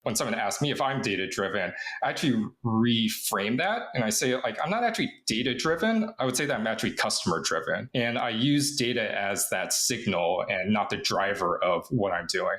when someone asks me if I'm data driven, I actually reframe that. And I say, like, I'm not actually data driven. I would say that I'm actually customer driven. And I use data as that signal and not the driver of what I'm doing.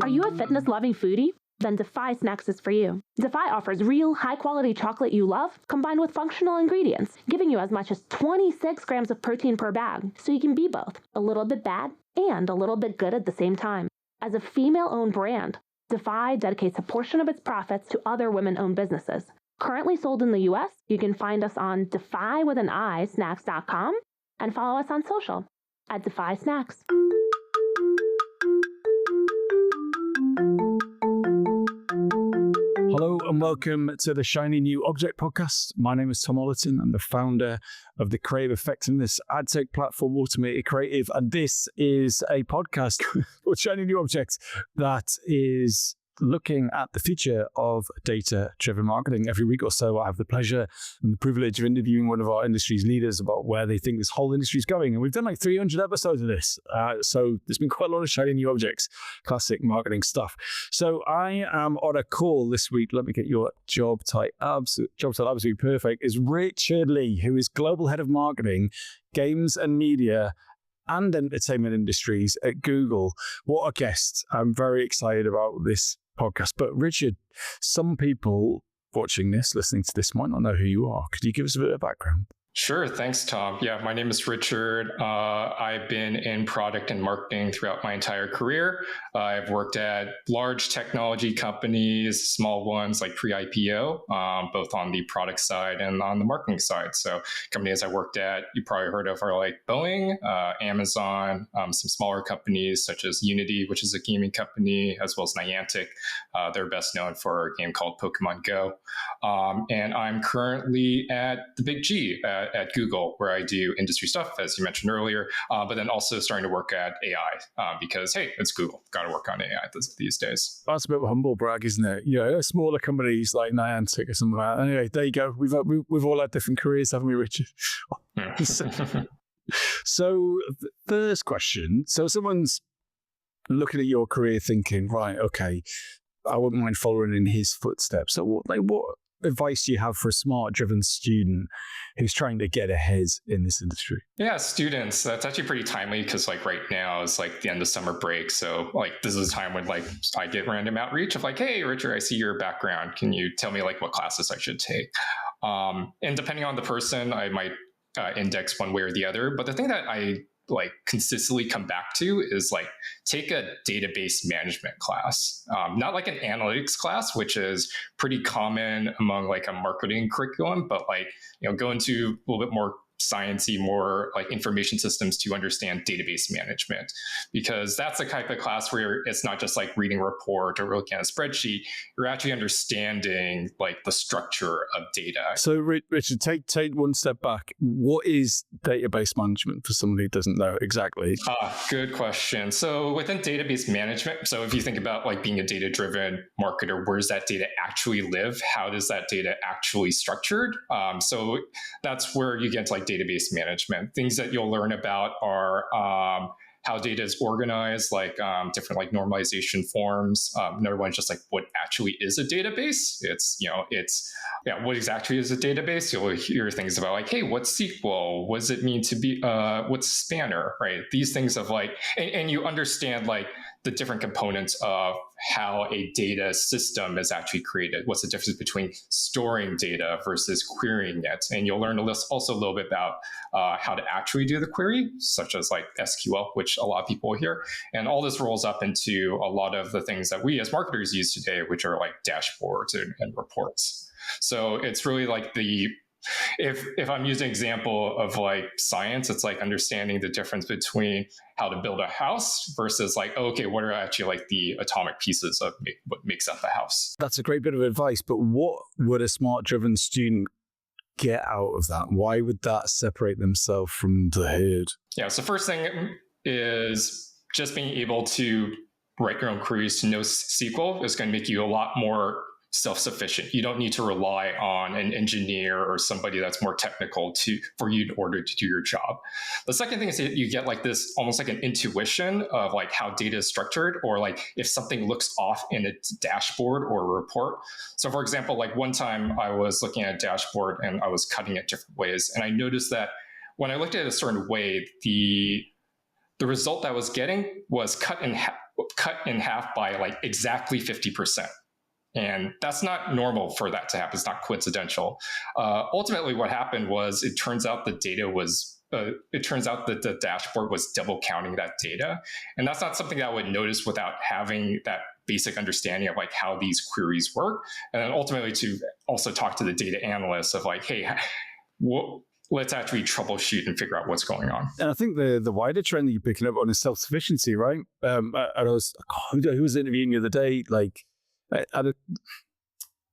Are you a fitness-loving foodie? Then Defy Snacks is for you. Defy offers real, high-quality chocolate you love, combined with functional ingredients, giving you as much as 26 grams of protein per bag, so you can be both a little bit bad and a little bit good at the same time. As a female-owned brand, Defy dedicates a portion of its profits to other women-owned businesses. Currently sold in the US, you can find us on defy.snacks.com and follow us on social at Defy Snacks. Hello and welcome to the Shiny New Object podcast. My name is Tom Ollerton. I'm the founder of the creative effectiveness ad tech platform Automated Creative, and this is a podcast called Shiny New Objects that is looking at the future of data-driven marketing. Every week or so, I have the pleasure and the privilege of interviewing one of our industry's leaders about where they think this whole industry is going. And we've done like 300 episodes of this. So there's been quite a lot of shiny new objects, classic marketing stuff. So I am on a call this week. Let me get your job title absolutely perfect. Is Richard Lee, who is Global Head of Marketing, Games and Media and Entertainment Industries at Google. What a guest. I'm very excited about this podcast. But Richard, some people watching this, listening to this might not know who you are. Could you give us a bit of background? Sure. Thanks, Tom. Yeah, my name is Richard. I've been in product and marketing throughout my entire career. I've worked at large technology companies, small ones like pre-IPO, both on the product side and on the marketing side. So companies I worked at, you probably heard of, are like Boeing, Amazon, some smaller companies such as Unity, which is a gaming company, as well as Niantic. They're best known for a game called Pokemon Go. And I'm currently at the Big G at Google, where I do industry stuff, as you mentioned earlier, but then also starting to work at AI because, hey, it's Google. Got to work on AI these days. That's a bit of a humble brag, isn't it? You know, smaller companies like Niantic or something like that. Anyway, there you go. We've all had different careers, haven't we, Richard? So, first question. So someone's looking at your career thinking, right, okay, I wouldn't mind following in his footsteps. So what advice do you have for a smart, driven student who's trying to get ahead in this industry? Yeah, students, that's actually pretty timely because like right now is like the end of summer break. So like this is a time when like I get random outreach of like, hey, Richard, I see your background. Can you tell me like what classes I should take? And depending on the person, I might index one way or the other. But the thing that I like consistently come back to is like take a database management class, not like an analytics class, which is pretty common among like a marketing curriculum, but like, go into a little bit more sciencey, more like information systems to understand database management, because that's the type of class where it's not just like reading a report or looking at a spreadsheet. You're actually understanding like the structure of data. So Richard, take one step back. What is database management for somebody who doesn't know exactly? Good question. So within database management, so if you think about like being a data-driven marketer, where does that data actually live? How does that data actually structured? So that's where you get to like database management. Things that you'll learn about are how data is organized, like different like normalization forms. Another one is just like what actually is a database. What exactly is a database? You'll hear things about like, hey, what's SQL? What does it mean to be, what's spanner, right? These things of like, and you understand like the different components of how a data system is actually created. What's the difference between storing data versus querying it? And you'll learn also a little bit about how to actually do the query, such as like SQL, which a lot of people hear. And all this rolls up into a lot of the things that we as marketers use today, which are like dashboards and reports. So it's really like if I'm using an example of like science, it's like understanding the difference between how to build a house versus like, okay, what are actually like the atomic pieces of what makes up a house? That's a great bit of advice, but what would a smart driven student get out of that? Why would that separate themselves from the herd? Yeah, so first thing is just being able to write your own queries to know SQL is going to make you a lot more self-sufficient. You don't need to rely on an engineer or somebody that's more technical for you in order to do your job. The second thing is that you get like this almost like an intuition of like how data is structured, or like if something looks off in a dashboard or a report. So for example, like one time I was looking at a dashboard and I was cutting it different ways, and I noticed that when I looked at it a certain way, the result that I was getting was cut in half by like exactly 50%. And that's not normal for that to happen. It's not coincidental. Ultimately, what happened was it turns out that the dashboard was double counting that data. And that's not something that I would notice without having that basic understanding of like how these queries work. And then ultimately to also talk to the data analysts of like, hey, let's actually troubleshoot and figure out what's going on. And I think the wider trend that you're picking up on is self-sufficiency, right? And who was interviewing the other day, like,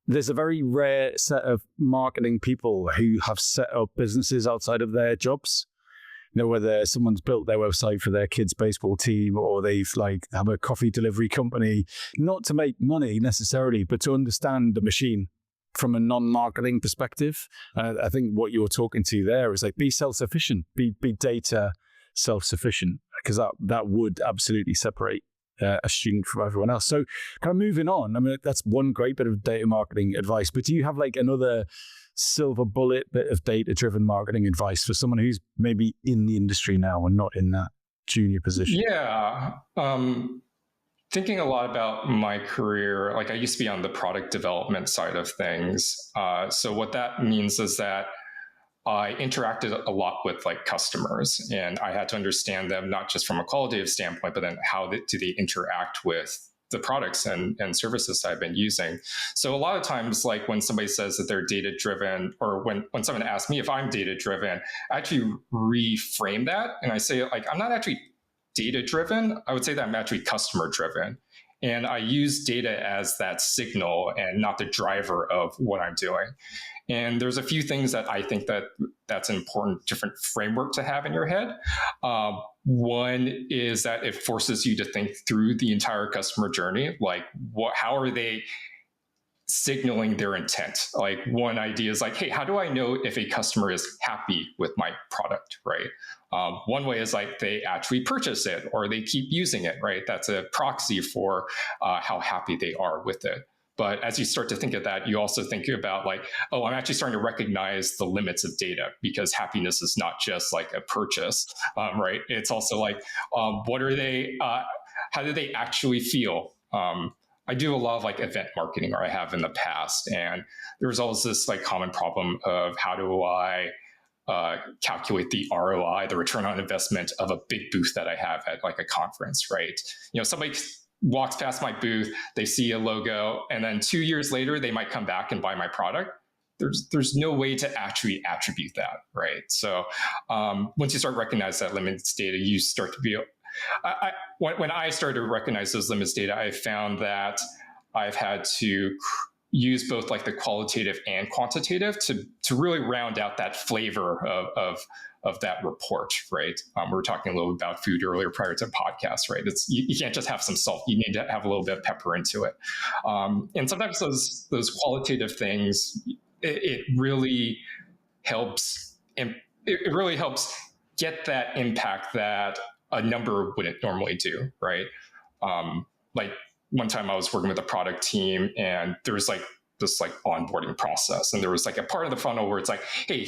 there's a very rare set of marketing people who have set up businesses outside of their jobs. You know, whether someone's built their website for their kids' baseball team, or they've like have a coffee delivery company, not to make money necessarily, but to understand the machine from a non-marketing perspective. I think what you're talking to there is like, be self-sufficient, be data self-sufficient, because that would absolutely separate a student from everyone else. So kind of moving on, I mean, that's one great bit of data marketing advice, but do you have like another silver bullet bit of data-driven marketing advice for someone who's maybe in the industry now and not in that junior position? Yeah. Thinking a lot about my career, like I used to be on the product development side of things. So what that means is that I interacted a lot with like customers, and I had to understand them not just from a qualitative standpoint, but then how do they interact with the products and services I've been using. So a lot of times, like when somebody says that they're data driven, or when someone asks me if I'm data driven, I actually reframe that and I say like, I'm not actually data driven. I would say that I'm actually customer driven. And I use data as that signal and not the driver of what I'm doing. And there's a few things that I think that's an important different framework to have in your head. One is that it forces you to think through the entire customer journey. Like, how are they signaling their intent? Like, one idea is like, hey, how do I know if a customer is happy with my product, right? One way is like they actually purchase it or they keep using it, right? That's a proxy for how happy they are with it. But as you start to think of that, you also think about like, oh, I'm actually starting to recognize the limits of data, because happiness is not just like a purchase, right? It's also like, what are they, how do they actually feel? I do a lot of like event marketing, or I have in the past. And there was always this like common problem of how do I calculate the ROI, the return on investment of a big booth that I have at like a conference, right? You know, somebody walks past my booth, they see a logo, and then 2 years later, they might come back and buy my product. There's no way to actually attribute that, right? So once you start recognizing that limits data, you start to be, when I started to recognize those limits data, I found that I've had to use both like the qualitative and quantitative to really round out that flavor of that report, right? We were talking a little bit about food earlier prior to the podcast, right? You can't just have some salt. You need to have a little bit of pepper into it. And sometimes those qualitative things, it really helps. It really helps get that impact that a number wouldn't normally do, right? Like one time I was working with a product team, and there was like this like onboarding process, and there was like a part of the funnel where it's like, hey,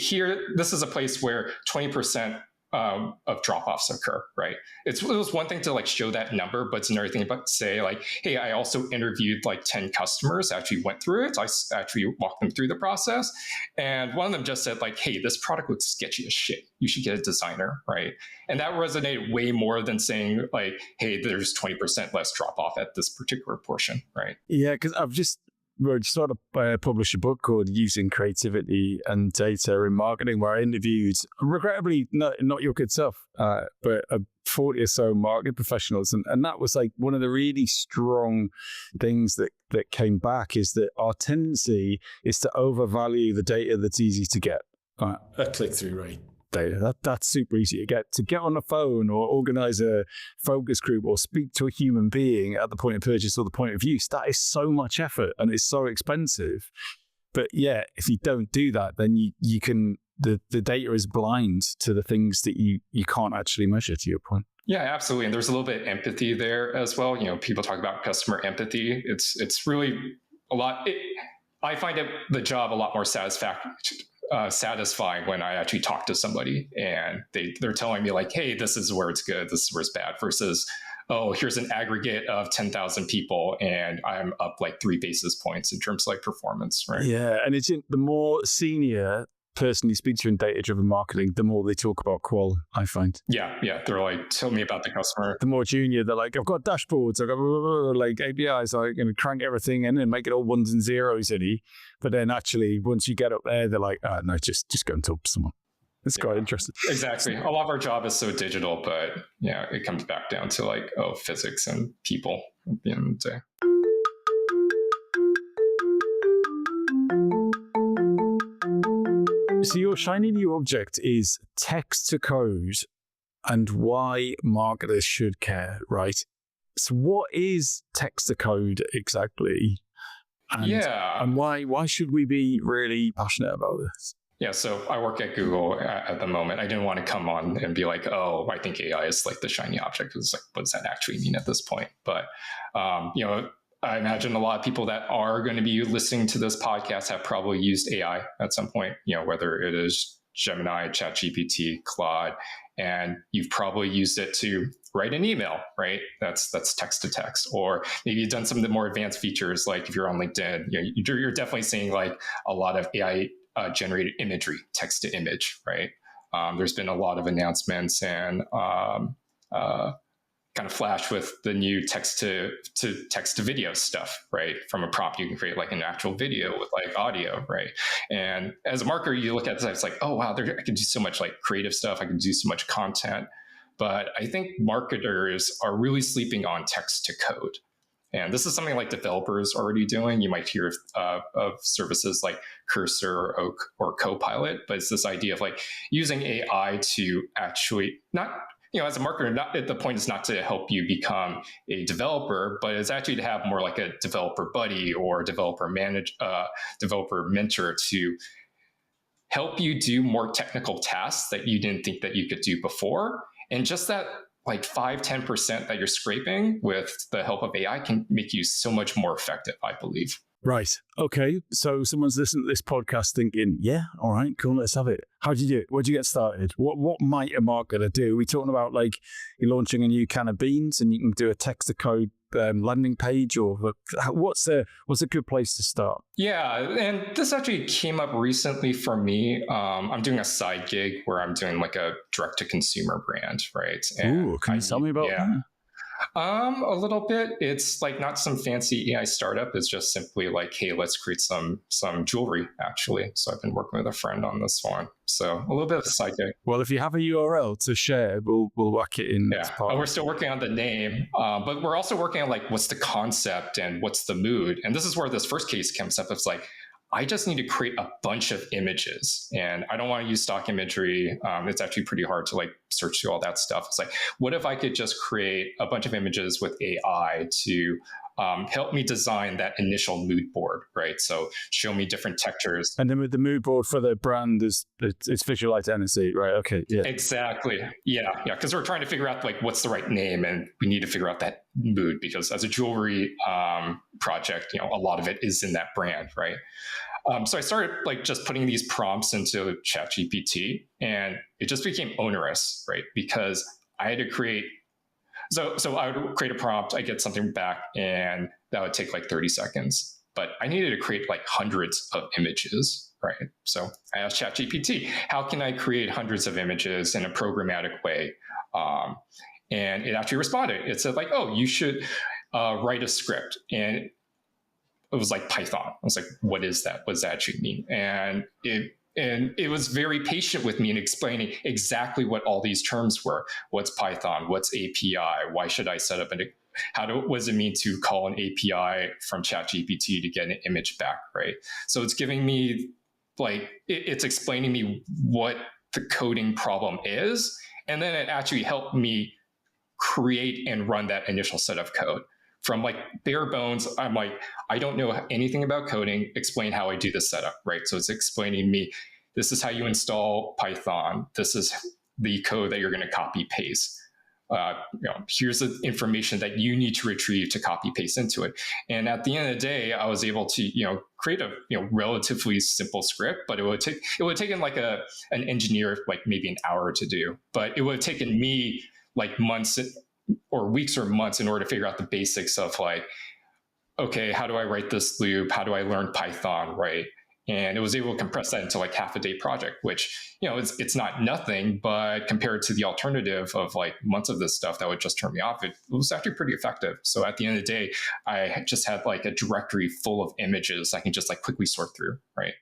this is a place where 20% of drop-offs occur, right? It was one thing to like show that number, but it's another thing about to say like, hey, I also interviewed like 10 customers, actually went through it. I actually walked them through the process. And one of them just said like, hey, this product looks sketchy as shit. You should get a designer, right? And that resonated way more than saying like, hey, there's 20% less drop-off at this particular portion, right? Yeah, because I've just sort of published a book called Using Creativity and Data in Marketing, where I interviewed, regrettably, not your good stuff, but 40 or so marketing professionals. And that was like one of the really strong things that came back, is that our tendency is to overvalue the data that's easy to get. A click-through rate, data. That's super easy to get on the phone or organize a focus group or speak to a human being at the point of purchase or the point of use. That is so much effort and it's so expensive. But yeah, if you don't do that, then you can the data is blind to the things that you can't actually measure, to your point. Yeah, absolutely. And there's a little bit of empathy there as well. People talk about customer empathy. It's really a lot. I find the job a lot more satisfying when I actually talk to somebody and they're telling me like, hey, this is where it's good, this is where it's bad, versus, oh, here's an aggregate of 10,000 people and I'm up like 3 basis points in terms of like performance, right? Yeah, and the more senior person you speak to in data-driven marketing, the more they talk about qual, I find. Yeah. They're like, tell me about the customer. The more junior, they're like, I've got dashboards, I've got like APIs, I'm going to crank everything in and make it all ones and zeros in it. But then actually, once you get up there, they're like, no, just go and talk to someone. It's quite interesting. Exactly. A lot of our job is so digital, but it comes back down to like, physics and people at the end of the day. So your shiny new object is text to code and why marketers should care, right? So what is text to code exactly? And why should we be really passionate about this? Yeah, so I work at Google at the moment. I didn't want to come on and be like, oh, I think AI is like the shiny object. It's like, what does that actually mean at this point? But, I imagine a lot of people that are going to be listening to this podcast have probably used AI at some point, whether it is Gemini, ChatGPT, Claude, and you've probably used it to write an email, right? That's text to text. Or maybe you've done some of the more advanced features, like if you're on LinkedIn, you're definitely seeing like a lot of AI generated imagery, text to image, right? There's been a lot of announcements and kind of flash with the new text to video stuff, right? From a prompt, you can create like an actual video with like audio, right? And as a marketer, you look at this, it's like, oh wow, I can do so much like creative stuff. I can do so much content. But I think marketers are really sleeping on text to code. And this is something like developers are already doing. You might hear of services like Cursor or Copilot, but it's this idea of like using AI to actually not, as a marketer, the point is not to help you become a developer, but it's actually to have more like a developer buddy or developer mentor to help you do more technical tasks that you didn't think that you could do before. And just that like 5-10% that you're scraping with the help of AI can make you so much more effective, I believe. Right. Okay. So someone's listening to this podcast thinking, yeah, all right, cool, let's have it. How'd you do it? Where'd you get started? What might a marketer do? Are we talking about like you're launching a new can of beans and you can do a text to code landing page, or what's a good place to start? Yeah, and this actually came up recently for me. I'm doing a side gig where I'm doing like a direct to consumer brand, right? And ooh, can you tell me about that? A little bit. It's like not some fancy AI startup. It's just simply like, hey, let's create some jewelry, actually. So I've been working with a friend on this one. So a little bit of a side gig. Well, if you have a URL to share, we'll whack it in. Yeah, we're still working on the name, but we're also working on like what's the concept and what's the mood. And this is where this first case comes up. It's like, I just need to create a bunch of images and I don't want to use stock imagery. It's actually pretty hard to like search through all that stuff. It's like, what if I could just create a bunch of images with AI to help me design that initial mood board, right? So show me different textures. And then with the mood board for the brand, it's visual identity, right? Okay, yeah. Exactly. Yeah. Because we're trying to figure out like what's the right name and we need to figure out that mood because as a jewelry project, a lot of it is in that brand, right? So I started like just putting these prompts into ChatGPT and it just became onerous, right? Because I had to create So I would create a prompt, I get something back, and that would take like 30 seconds. But I needed to create like hundreds of images, right? So I asked ChatGPT, how can I create hundreds of images in a programmatic way? And it actually responded. It said like, oh, you should write a script. And it was like Python. I was like, what is that? What does that actually mean? And it was very patient with me in explaining exactly what all these terms were. What's Python? What's API? Why should I set up what does it mean to call an API from ChatGPT to get an image back, right? So it's giving me it's explaining me what the coding problem is. And then it actually helped me create and run that initial set of code. From like bare bones, I'm like, I don't know anything about coding, explain how I do this setup, right? So it's explaining me, this is how you install Python. This is the code that you're going to copy paste. Here's the information that you need to retrieve to copy paste into it. And at the end of the day, I was able to, create a, relatively simple script, but it would have taken like an engineer, like maybe an hour to do, but it would have taken me like months or weeks or months in order to figure out the basics of like, okay, how do I write this loop? How do I learn Python, right? And it was able to compress that into like half a day project, which, it's not nothing, but compared to the alternative of like months of this stuff that would just turn me off, it was actually pretty effective. So at the end of the day, I just had like a directory full of images I can just like quickly sort through, right?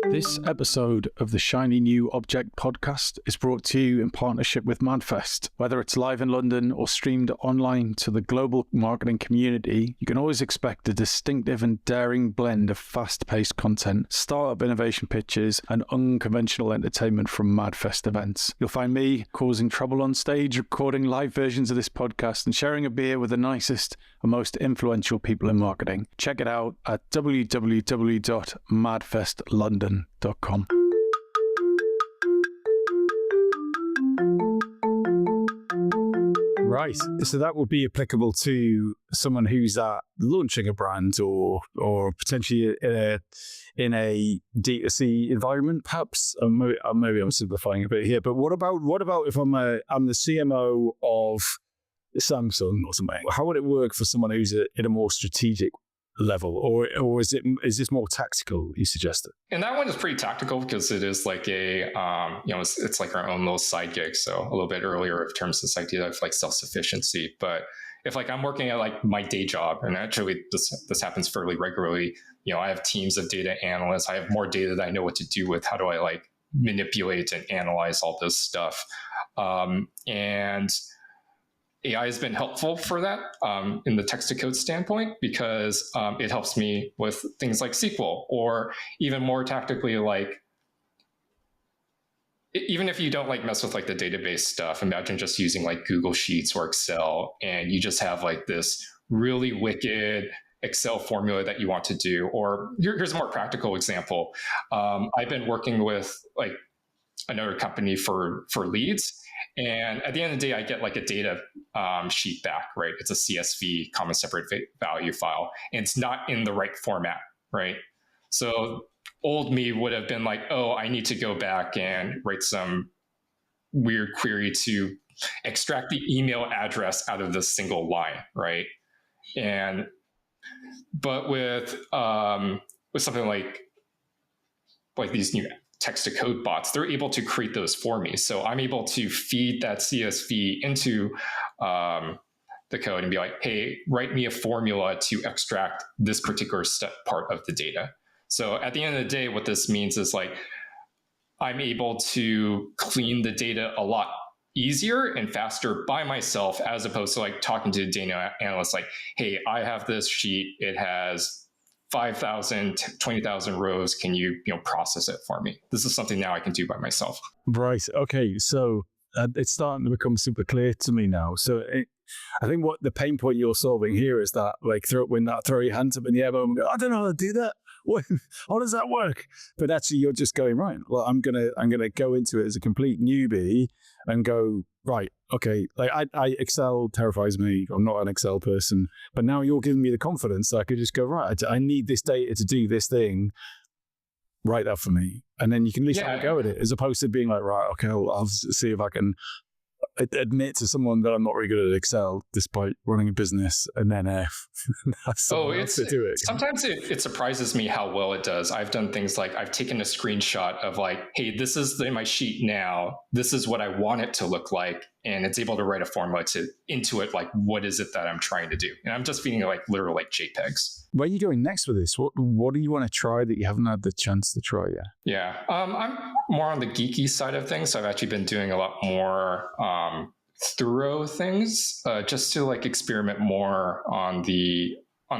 This episode of the Shiny New Object podcast is brought to you in partnership with MadFest. Whether it's live in London or streamed online to the global marketing community, you can always expect a distinctive and daring blend of fast-paced content, startup innovation pitches, and unconventional entertainment from MadFest events. You'll find me causing trouble on stage, recording live versions of this podcast, and sharing a beer with the nicest and most influential people in marketing. Check it out at www.madfestlondon.com. Right, so that would be applicable to someone who's launching a brand or potentially in a D2C environment, perhaps. Maybe I'm simplifying a bit here, but what about if I'm the CMO of Samsung or something? How would it work for someone who's in a more strategic level, or is this more tactical, you suggested? And that one is pretty tactical because it is like a it's like our own little side gig. So a little bit earlier in terms of this idea of like self-sufficiency. But if like I'm working at like my day job, and actually this happens fairly regularly, I have teams of data analysts. I have more data that I know what to do with. How do I like manipulate and analyze all this stuff? And AI has been helpful for that in the text to code standpoint, because it helps me with things like SQL, or even more tactically, like even if you don't like mess with like the database stuff, imagine just using like Google Sheets or Excel, and you just have like this really wicked Excel formula that you want to do. Or here's a more practical example. I've been working with like another company for leads. And at the end of the day, I get like a data sheet back, right? It's a CSV, common separate value file, and it's not in the right format, right? So old me would have been like, oh, I need to go back and write some weird query to extract the email address out of this single line, right? But with something like these new text to code bots, they're able to create those for me. So I'm able to feed that CSV into the code and be like, hey, write me a formula to extract this particular part of the data. So at the end of the day, what this means is like, I'm able to clean the data a lot easier and faster by myself, as opposed to like talking to a data analyst like, hey, I have this sheet, it has 5,000, 20,000 rows. Can you, process it for me? This is something now I can do by myself. Right. Okay. So it's starting to become super clear to me now. So I think what the pain point you're solving here is that like throw your hands up in the air and go, I don't know how to do that. How does that work? But actually, you're just going, right, well, I'm gonna go into it as a complete newbie and go, right, okay, like I Excel terrifies me. I'm not an Excel person, but now you're giving me the confidence that I could just go, right, I need this data to do this thing. Write that for me, and then you can at least have a go at it, as opposed to being like, right, okay, I'll see if I can admit to someone that I'm not very good at Excel, despite running a business, and then have someone else to do it. Sometimes it surprises me how well it does. I've done things like I've taken a screenshot of like, hey, this is in my sheet now. This is what I want it to look like, and it's able to write a formula into it. Like, what is it that I'm trying to do? And I'm just feeding it like literal like JPEGs. Where are you going next with this? What do you want to try that you haven't had the chance to try yet? Yeah, I'm more on the geeky side of things. So I've actually been doing a lot more thorough things, just to like experiment more on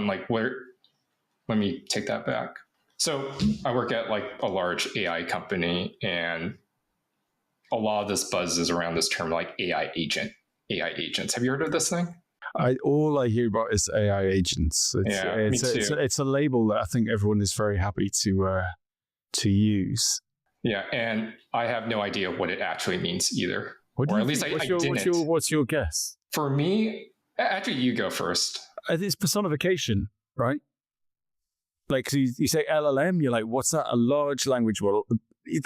like where let me take that back. So I work at like a large AI company, and a lot of this buzz is around this term like AI agents. Have you heard of this thing? All I hear about is AI agents. Me too. It's a label that I think everyone is very happy to use. Yeah, and I have no idea what it actually means either. What or at least I didn't. What's your guess? For me, actually, you go first. It's personification, right? Like, so you say LLM, you're like, what's that? A large language model.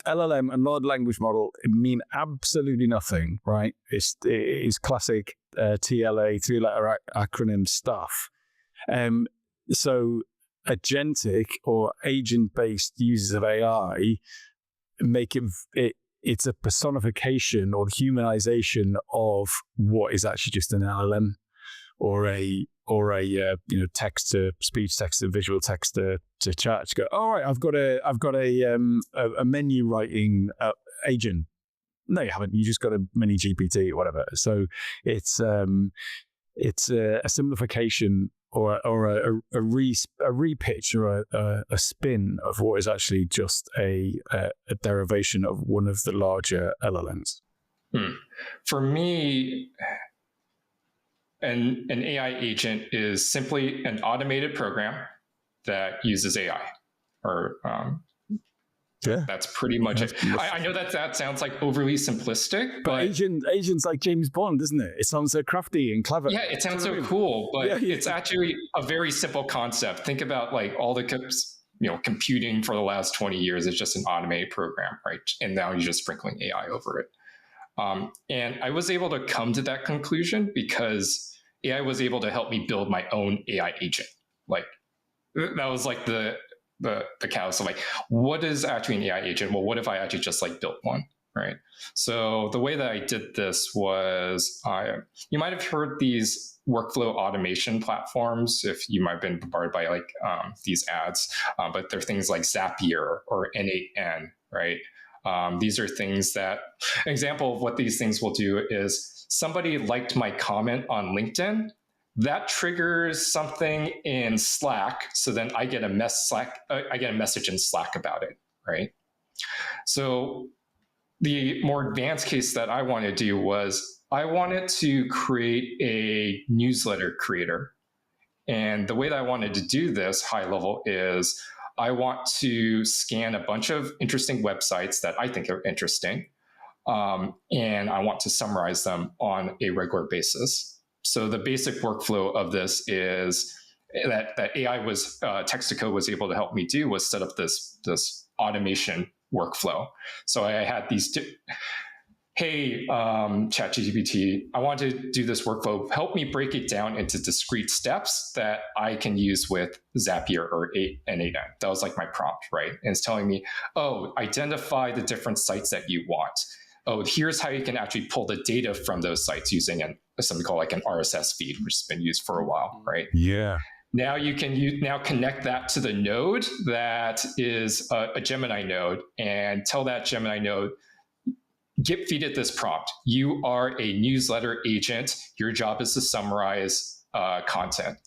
LLM and large language model mean absolutely nothing, right? It's classic TLA, three-letter acronym stuff. So agentic or agent-based users of AI make it's a personification or humanization of what is actually just an LLM or a text to speech, text to visual, text to chat. To go, all right, I've got a menu writing agent. No, you haven't. You just got a mini GPT or whatever. So it's a simplification or a repitch or a spin of what is actually just a derivation of one of the larger LLMs. For me, an AI agent is simply an automated program that uses AI, or that's pretty much it. I know that sounds like overly simplistic, but agent's like James Bond, isn't it? It sounds so crafty and clever. Yeah, it sounds so cool, but it's actually a very simple concept. Think about like all the computing for the last 20 years is just an automated program, right? And now you're just sprinkling AI over it. And I was able to come to that conclusion because AI was able to help me build my own AI agent. Like that was like the catalyst of like, what is actually an AI agent? Well, what if I actually just like built one, right? So the way that I did this was, you might have heard these workflow automation platforms if you might have been bombarded by like these ads, but they're things like Zapier or N8N, right? These are things that, an example of what these things will do is somebody liked my comment on LinkedIn. That triggers something in Slack. So then I get a message in Slack about it, right? So the more advanced case that I wanted to do was I wanted to create a newsletter creator. And the way that I wanted to do this high level is I want to scan a bunch of interesting websites that I think are interesting. And I want to summarize them on a regular basis. So the basic workflow of this is that AI was Text2Code was able to help me do was set up this automation workflow. So I had these. Hey, ChatGPT, I want to do this workflow. Help me break it down into discrete steps that I can use with Zapier or N8N. That was like my prompt, right? And it's telling me, identify the different sites that you want. Here's how you can actually pull the data from those sites using something called like an RSS feed, which has been used for a while, right? Yeah. Now you can connect that to the node that is a Gemini node and tell that Gemini node, feed it this prompt. You are a newsletter agent. Your job is to summarize content.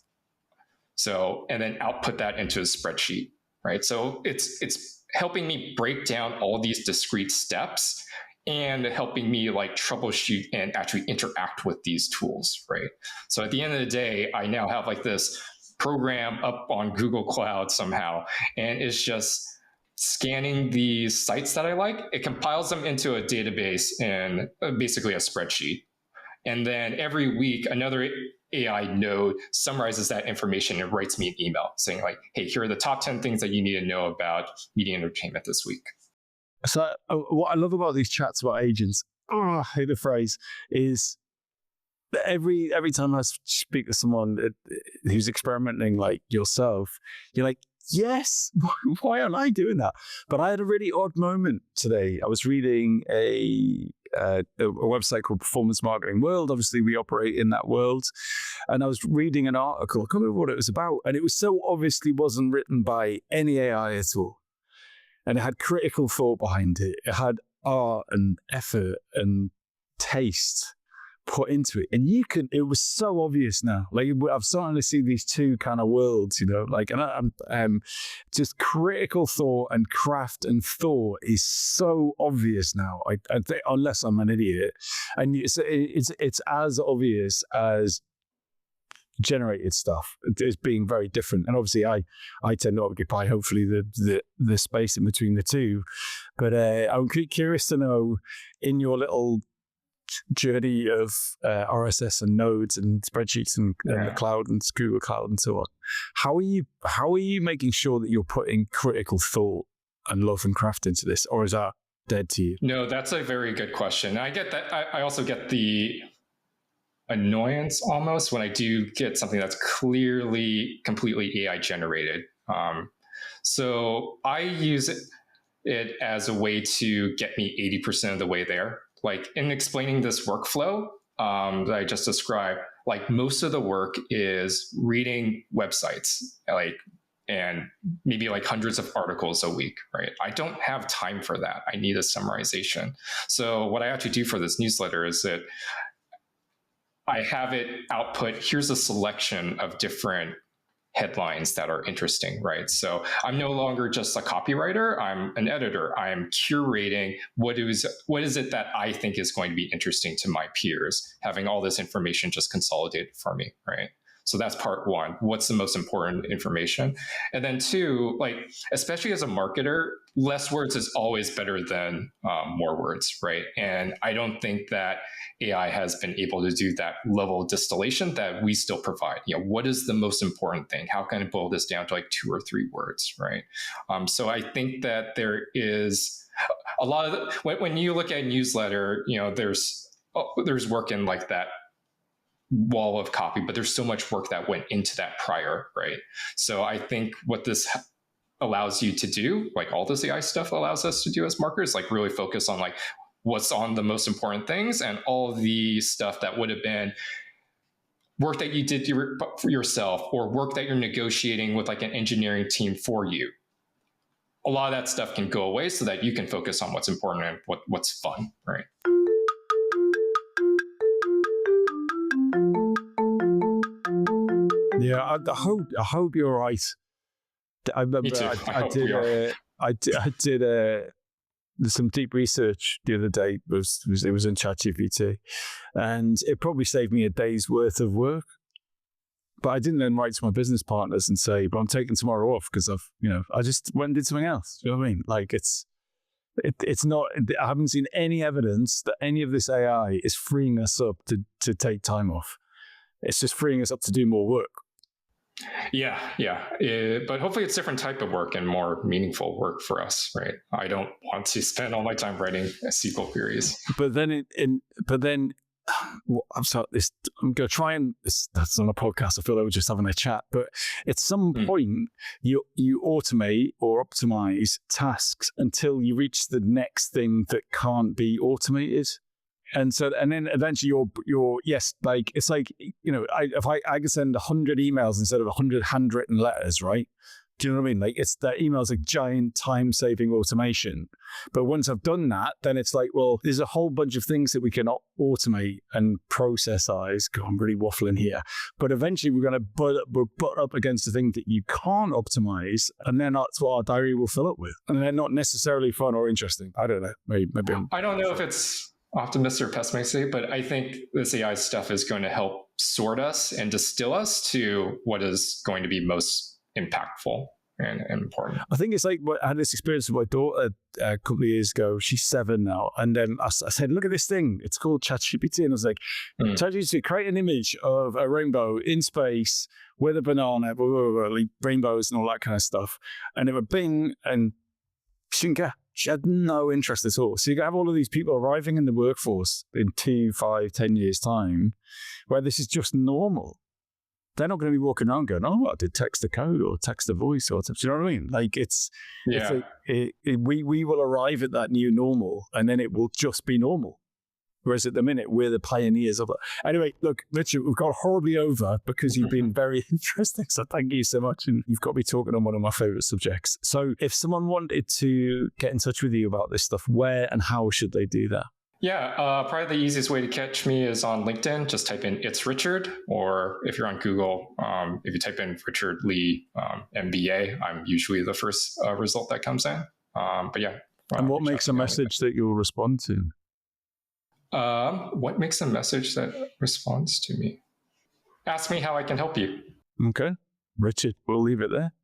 So, and then output that into a spreadsheet, right? So it's helping me break down all these discrete steps and helping me like troubleshoot and actually interact with these tools, right? So at the end of the day, I now have like this program up on Google Cloud somehow, and it's just scanning these sites that I like. It compiles them into a database in basically a spreadsheet. And then every week, another AI node summarizes that information and writes me an email saying like, hey, here are the top 10 things that you need to know about media and entertainment this week. So what I love about these chats about agents, I hate the phrase, is that every time I speak to someone who's experimenting like yourself, you're like, yes, why aren't I doing that? But I had a really odd moment today. I was reading a website called Performance Marketing World. Obviously, we operate in that world. And I was reading an article. I can't remember what it was about. And it was so obviously wasn't written by any AI at all. And it had critical thought behind it. It had art and effort and taste put into it. And it was so obvious now. Like, I'm starting to see these two kind of worlds, like, and I'm just critical thought and craft and thought is so obvious now. I think, unless I'm an idiot, and it's as obvious as generated stuff as being very different. And obviously I tend to occupy hopefully the space in between the two. But I'm curious to know, in your little journey of RSS and nodes and spreadsheets and the cloud and Google Cloud and so on, how are you making sure that you're putting critical thought and love and craft into this, or is that dead to you? No, that's a very good question. I get that. I also get the annoyance almost when I do get something that's clearly completely AI generated. So I use it as a way to get me 80% of the way there. Like, in explaining this workflow that I just described, like, most of the work is reading websites, and maybe like hundreds of articles a week, right? I don't have time for that. I need a summarization. So what I actually do for this newsletter is that I have it output, here's a selection of different headlines that are interesting, right? So I'm no longer just a copywriter, I'm an editor. I am curating what is it that I think is going to be interesting to my peers, having all this information just consolidated for me, right? So that's part one. What's the most important information? And then two, like, especially as a marketer, less words is always better than more words, right? And I don't think that AI has been able to do that level of distillation that we still provide. What is the most important thing? How can I boil this down to like 2 or 3 words, right? So I think that there is a lot of when you look at newsletter, there's work in like that wall of copy, but there's so much work that went into that prior, right? So I think what this allows you to do, like all this AI stuff allows us to do as marketers, like really focus on like what's on the most important things, and all the stuff that would have been work that you did for yourself or work that you're negotiating with like an engineering team for you. A lot of that stuff can go away so that you can focus on what's important and what's fun, right? Yeah, I hope you're right. I remember Me too. I did some deep research the other day. It was in ChatGPT, and it probably saved me a day's worth of work. But I didn't then write to my business partners and say, "But I'm taking tomorrow off because I just went and did something else." Do you know what I mean? Like it's not. I haven't seen any evidence that any of this AI is freeing us up to take time off. It's just freeing us up to do more work. Yeah. But hopefully it's different type of work and more meaningful work for us, right? I don't want to spend all my time writing SQL queries. But then I'm sorry, I'm going to try and, that's on a podcast, I feel like we're just having a chat, but at some point you automate or optimize tasks until you reach the next thing that can't be automated. And then eventually you're yes, like, it's like, if I could send 100 emails instead of 100 handwritten letters, right? Do you know what I mean? Like, it's that email's a giant time-saving automation. But once I've done that, then it's like, well, there's a whole bunch of things that we can automate and processize. God, I'm really waffling here. But eventually we're going to butt up against the thing that you can't optimize, and then that's what our diary will fill up with. And they're not necessarily fun or interesting. I don't know. Maybe I don't know if it's optimistic or pessimistic, but I think this AI stuff is going to help sort us and distill us to what is going to be most impactful and important. I think it's like, I had this experience with my daughter a couple of years ago. She's 7 now. And then I said, look at this thing. It's called ChatGPT. And I was like, ChatGPT, create an image of a rainbow in space with a banana, blah, blah, blah, like rainbows and all that kind of stuff. And it would bing, and she didn't care. She had no interest at all. So you have all of these people arriving in the workforce in 2, 5, 10 years' time, where this is just normal. They're not going to be walking around going, "Oh, I did text to code or text to voice," or, do you know what I mean? Like, it's like we will arrive at that new normal, and then it will just be normal. Whereas at the minute, we're the pioneers of it. Anyway, look, Richard, we've got horribly over because you've been very interesting. So thank you so much. And you've got me talking on one of my favorite subjects. So if someone wanted to get in touch with you about this stuff, where and how should they do that? Yeah, probably the easiest way to catch me is on LinkedIn. Just type in "It's Richard," or if you're on Google, if you type in Richard Lee MBA, I'm usually the first result that comes in. But yeah. And what makes a message that you'll respond to? What makes a message that responds to me? Ask me how I can help you. Okay, Richard, we'll leave it there.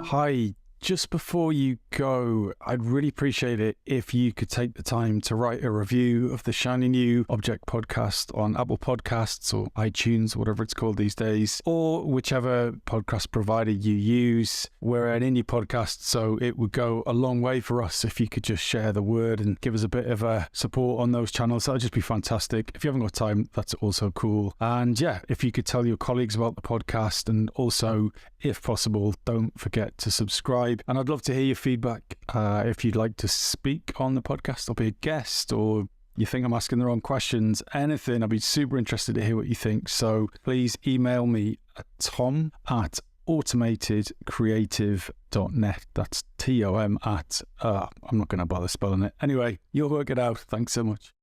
Hi. Just before you go, I'd really appreciate it if you could take the time to write a review of the Shiny New Object podcast on Apple Podcasts or iTunes, whatever it's called these days, or whichever podcast provider you use. We're an indie podcast, so it would go a long way for us if you could just share the word and give us a bit of a support on those channels. That'd just be fantastic. If you haven't got time, that's also cool. And yeah, if you could tell your colleagues about the podcast, and also, if possible, don't forget to subscribe. And I'd love to hear your feedback. If you'd like to speak on the podcast or be a guest, or you think I'm asking the wrong questions, anything, I'd be super interested to hear what you think. So please email me at tom@automatedcreative.net. That's TOM at, I'm not going to bother spelling it. Anyway, you'll work it out. Thanks so much.